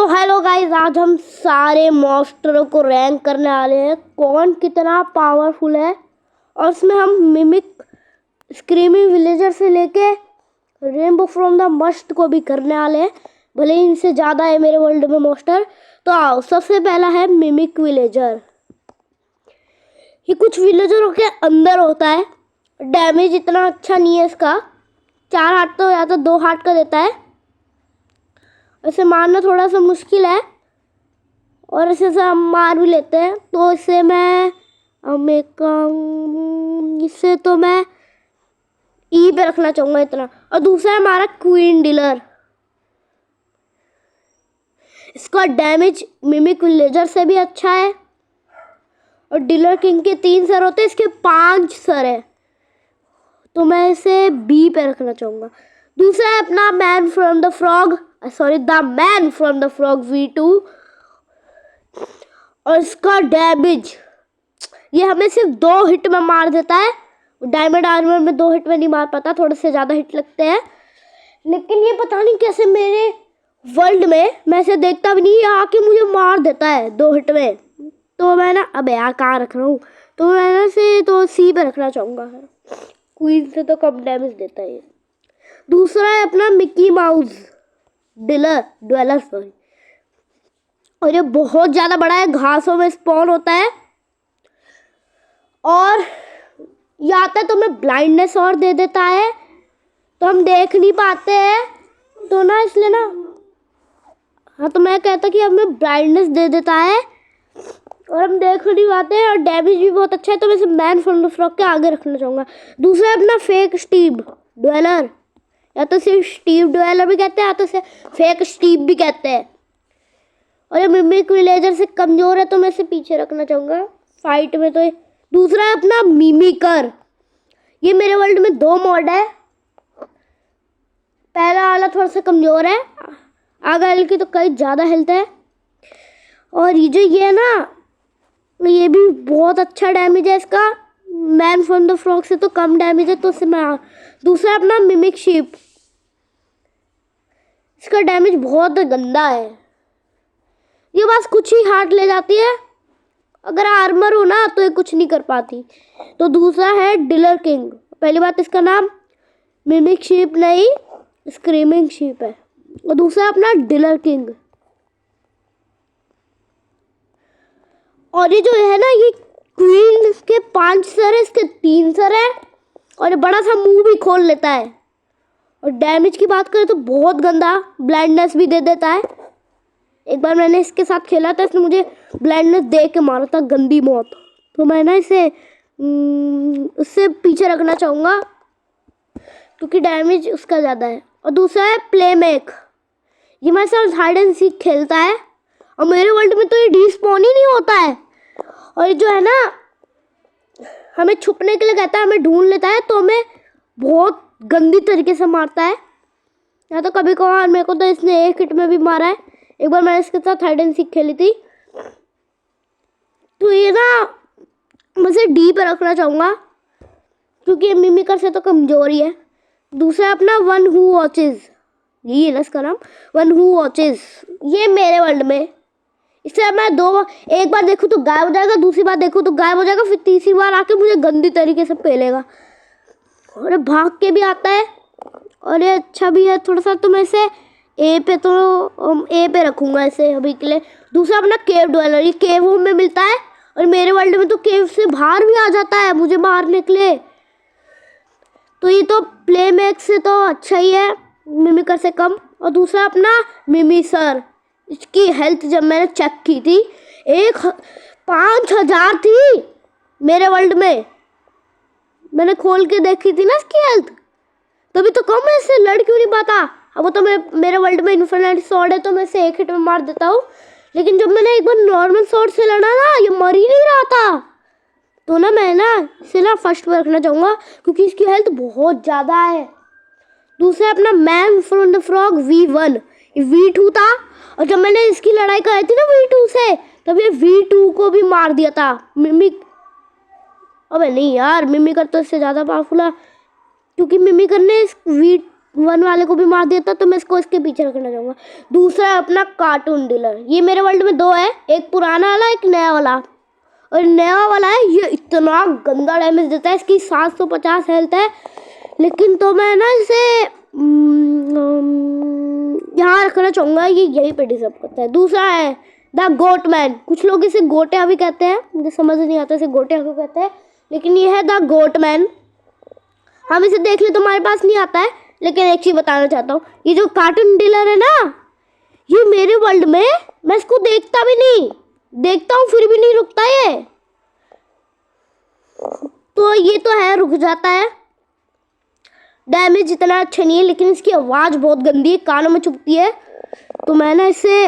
तो hello guys, आज हम सारे मॉन्स्टरों को रैंक करने वाले हैं कौन कितना पावरफुल है। और उसमें हम मिमिक, स्क्रीमिंग विलेजर से लेके रेनबो फ्रॉम द मस्ट को भी करने वाले हैं, भले ही इनसे ज़्यादा है मेरे वर्ल्ड में मॉन्स्टर। तो आओ, सबसे पहला है मिमिक विलेजर। ये कुछ विलेजरों के अंदर होता है, डैमेज इतना अच्छा नहीं है इसका, 4 हार्ट तो या तो 2 हार्ट का देता है। इसे मारना थोड़ा सा मुश्किल है और इसे से हम मार भी लेते हैं। तो इसे मैं इससे तो मैं ई पे रखना चाहूँगा इतना। और दूसरा है हमारा क्वीन डीलर। इसका डैमेज मिमिक विलेजर से भी अच्छा है और डीलर किंग के 3 सर होते हैं, इसके 5 सर है, तो मैं इसे बी पे रखना चाहूँगा। दूसरा है अपना man from the frog, the man from the frog V2। और इसका डैमेज ये हमें सिर्फ 2 हिट में मार देता है। डायमंड आर्मर में 2 हिट में नहीं मार पाता, थोड़े से ज़्यादा हिट लगते हैं। लेकिन ये पता नहीं कैसे मेरे वर्ल्ड में, मैं इसे देखता भी नहीं, ये आके मुझे मार देता है 2 हिट में। तो मैं ना, अब यार कहाँ रख रहा हूँ, तो मैं ना इसे तो सी पे रखना चाहूँगा। क्वीन से तो कम डैमेज देता है ये। दूसरा है अपना मिक्की माउस ड्वेलर सॉरी। और ये बहुत ज़्यादा बड़ा है, घासों में स्पॉन होता है और ये आता है तो हमें ब्लाइंडनेस और दे देता है, तो हम देख नहीं पाते हैं। तो ना इसलिए ना, हाँ, तो मैं कहता कि हमें ब्लाइंडनेस दे देता है और हम देख नहीं पाते हैं, और डैमेज भी बहुत अच्छा है, तो मैं इसे मैन फ्रॉम द फ्रॉग के आगे रखना चाहूँगा। दूसरा है अपना फेक स्टीव ड्वेलर, या तो सिर्फ स्टीव ड्वेलर भी कहते हैं, या तो इसे फेक स्टीव भी कहते हैं। और ये मिमिक विलेजर से कमज़ोर है, तो मैं इसे पीछे रखना चाहूँगा फाइट में। तो दूसरा है अपना मिमिकर। ये मेरे वर्ल्ड में 2 मॉड है, पहला वाला थोड़ा सा कमज़ोर है, आगे वाले की तो कई ज़्यादा हेल्थ है। और ये है ना, ये भी बहुत अच्छा डैमेज है इसका, मैन फ्रॉम द फ्रॉग से तो कम डैमेज है, तो उससे मैं। दूसरा अपना मिमिक शीप, इसका डैमेज बहुत गंदा है, ये बस कुछ ही हार्ट ले जाती है, अगर आर्मर हो ना तो ये कुछ नहीं कर पाती। तो दूसरा है डीलर किंग। पहली बात, इसका नाम मिमिक शीप नहीं स्क्रीमिंग शीप है। और दूसरा अपना डीलर किंग। और ये जो है ना, ये क्वीन के 5 सर है, इसके 3 सर है, और ये बड़ा सा मुंह भी खोल लेता है। और डैमेज की बात करें तो बहुत गंदा, ब्लाइंडनेस भी दे देता है। एक बार मैंने इसके साथ खेला था, इसने मुझे ब्लाइंडनेस दे के मारा था, गंदी मौत। तो मैं ना इसे उससे पीछे रखना चाहूँगा क्योंकि डैमेज उसका ज़्यादा है। और दूसरा है प्लेमेक। ये मेरे साथ हाइड एंड सीक खेलता है, और मेरे वर्ल्ड में तो ये डिस्पॉन ही नहीं होता है। और ये जो है ना, हमें छुपने के लिए कहता है, हमें ढूंढ लेता है, तो हमें बहुत गंदी तरीके से मारता है। या तो कभी कभार मेरे को तो इसने 1 हिट में भी मारा है। एक बार मैंने इसके साथ हाइड एंड सीक खेली थी। तो ये ना, मुझे डी पे रखना चाहूँगा क्योंकि ये मिमिकर से तो कमजोर ही है। दूसरा अपना वन हू वॉचेज, यही है ना इसका नाम, वन हू वॉचेज। ये मेरे वर्ल्ड में, इससे मैं एक बार देखूँ तो गायब हो जाएगा, दूसरी बार देखूँ तो गायब हो जाएगा, फिर तीसरी बार आके मुझे गंदी तरीके से पेलेगा। और भाग के भी आता है, और ये अच्छा भी है थोड़ा सा, तो मैं इसे ए पे रखूँगा इसे अभी के लिए। दूसरा अपना केव ड्वेलर, ये केव में मिलता है, और मेरे वर्ल्ड में तो केव से बाहर भी आ जाता है मुझे मारने के लिए। तो ये तो प्लेमेक से तो अच्छा ही है, मिमिकर से कम। और दूसरा अपना मिमीसर, इसकी हेल्थ जब मैंने चेक की थी 5000 थी मेरे वर्ल्ड में, मैंने खोल के देखी थी ना इसकी हेल्थ, तभी तो कम है, इससे लड़ क्यों नहीं पाता। अब वो तो मेरे वर्ल्ड में इन्फिनिटी स्वॉर्ड है, तो मैं इसे 1 हिट में मार देता हूँ। लेकिन जब मैंने एक बार नॉर्मल स्वॉर्ड से लड़ा ना, ये मर ही नहीं रहा था। तो ना मैं ना इसे ना फर्स्ट पे रखना चाहूँगा क्योंकि इसकी हेल्थ बहुत ज़्यादा है। दूसरा अपना man from the frog V1, ये V2 था, और जब मैंने इसकी लड़ाई कराई थी ना V2 से, तब ये V2 को भी मार दिया था मिमिक। अबे नहीं यार, मिमिकर तो इससे ज़्यादा पावरफुल है क्योंकि मिमिकर ने इस वन वाले को भी मार देता तो मैं इसको इसके पीछे रखना चाहूँगा। दूसरा है अपना कार्टून डीलर। ये मेरे वर्ल्ड में दो है, एक पुराना वाला एक नया वाला। और नया वाला है ये इतना गंदा डैमेज देता है, इसकी 750 हेल्थ है, लेकिन तो मैं ना इसे यहाँ रखना चाहूँगा, ये यहीं पे डिजर्व करता है। दूसरा है द गोट मैन। कुछ लोग इसे गोटिया भी कहते हैं, मुझे समझ नहीं आता इसे गोटिया क्यों कहते हैं, लेकिन ये है द गोट मैन। हम इसे देख ले तो हमारे पास नहीं आता है, लेकिन एक चीज़ बताना चाहता हूँ, ये जो कार्टून डीलर है ना, ये मेरे वर्ल्ड में मैं इसको देखता भी नहीं, देखता हूँ फिर भी नहीं रुकता ये। तो ये तो है रुक जाता है, डैमेज इतना अच्छा नहीं है, लेकिन इसकी आवाज़ बहुत गंदी है, कानों में चुभती है। तो मैं ना इसे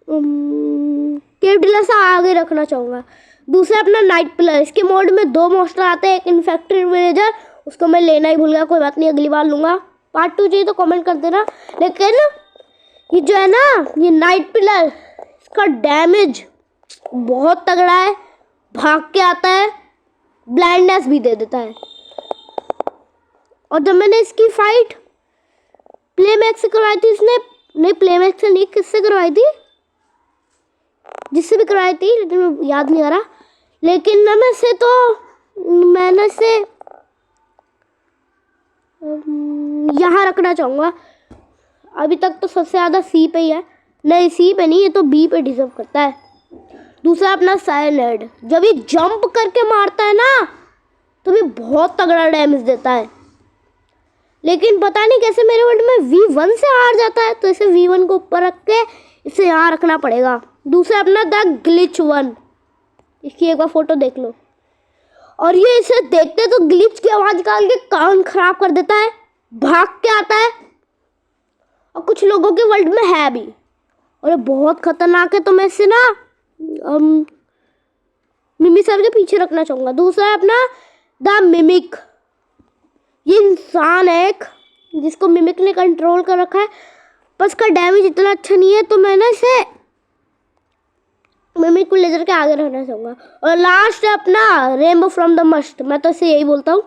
केव डीलर से आगे रखना चाहूँगा। दूसरा अपना नाइट पिलर। इसके मोड में दो मॉन्स्टर आते हैं, एक इन्फेक्टेड विलेजर, उसको मैं लेना ही भूल गया, कोई बात नहीं अगली बार लूँगा। पार्ट 2 चाहिए तो कमेंट कर देना। लेकिन ये जो है ना, ये नाइट पिलर, इसका डैमेज बहुत तगड़ा है, भाग के आता है, ब्लाइंडनेस भी दे देता है। और जब मैंने इसकी फाइट प्लेमैक्स से करवाई थी, इसने नहीं प्लेमैक्स से नहीं, किससे करवाई थी, जिससे भी करवाई थी, लेकिन याद नहीं आ रहा। लेकिन ना मैं इसे तो मैंने इसे यहाँ रखना चाहूँगा। अभी तक तो सबसे ज़्यादा सी पे ही है, नहीं सी पे नहीं, ये तो बी पे डिजर्व करता है। दूसरा अपना साइलेंट। जब ये जंप करके मारता है ना, तो भी बहुत तगड़ा डैमेज देता है, लेकिन पता नहीं कैसे मेरे वर्ल्ड में V1 से हार जाता है, तो इसे V1 को ऊपर रख के इसे यहाँ रखना पड़ेगा। दूसरा अपना द ग्लिच वन। इसकी एक बार फोटो देख लो, और ये इसे देखते तो ग्लिच की आवाज़ निकाल के कान खराब कर देता है, भाग के आता है, और कुछ लोगों के वर्ल्ड में है भी, और ये बहुत खतरनाक है। तो मैं इसे ना मिमी सर के पीछे रखना चाहूँगा। दूसरा है अपना द मिमिक। ये इंसान है एक, जिसको मिमिक ने कंट्रोल कर रखा है, पर इसका डैमेज इतना अच्छा नहीं है, तो मैं ना इसे मिमिक को लेजर के आगे रखना चाहूँगा। और लास्ट है अपना रेनबो फ्रॉम द मस्ट। मैं तो इसे यही बोलता हूँ,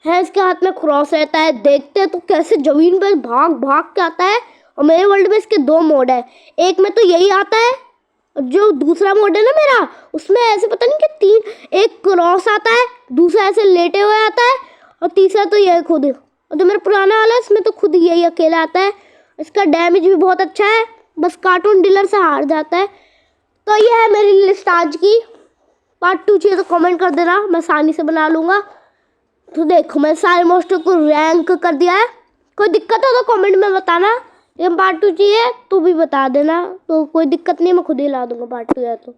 है इसके हाथ में क्रॉस रहता है, देखते हैं तो कैसे जमीन पे भाग भाग के आता है। और मेरे वर्ल्ड में इसके दो मोड है, एक में तो यही आता है, जो दूसरा मोड है ना मेरा, उसमें ऐसे पता नहीं कि तीन, एक क्रॉस आता है, दूसरा ऐसे लेटे हुए आता है, और तीसरा तो यही खुद। और जो मेरा पुराना वाला है इसमें तो खुद यही अकेला आता है। इसका डैमेज भी बहुत अच्छा है, बस कार्टून डीलर से हार जाता है। तो ये है मेरी लिस्ट आज की। पार्ट 2 चाहिए तो कमेंट कर देना, मैं आसानी से बना लूँगा। तो देखो मैं सारे मोस्टर को रैंक कर दिया है, कोई दिक्कत हो तो कमेंट में बताना। लेकिन पार्ट 2 चाहिए तो भी बता देना, तो कोई दिक्कत नहीं, मैं खुद ही ला दूँगा पार्ट 2 या तो।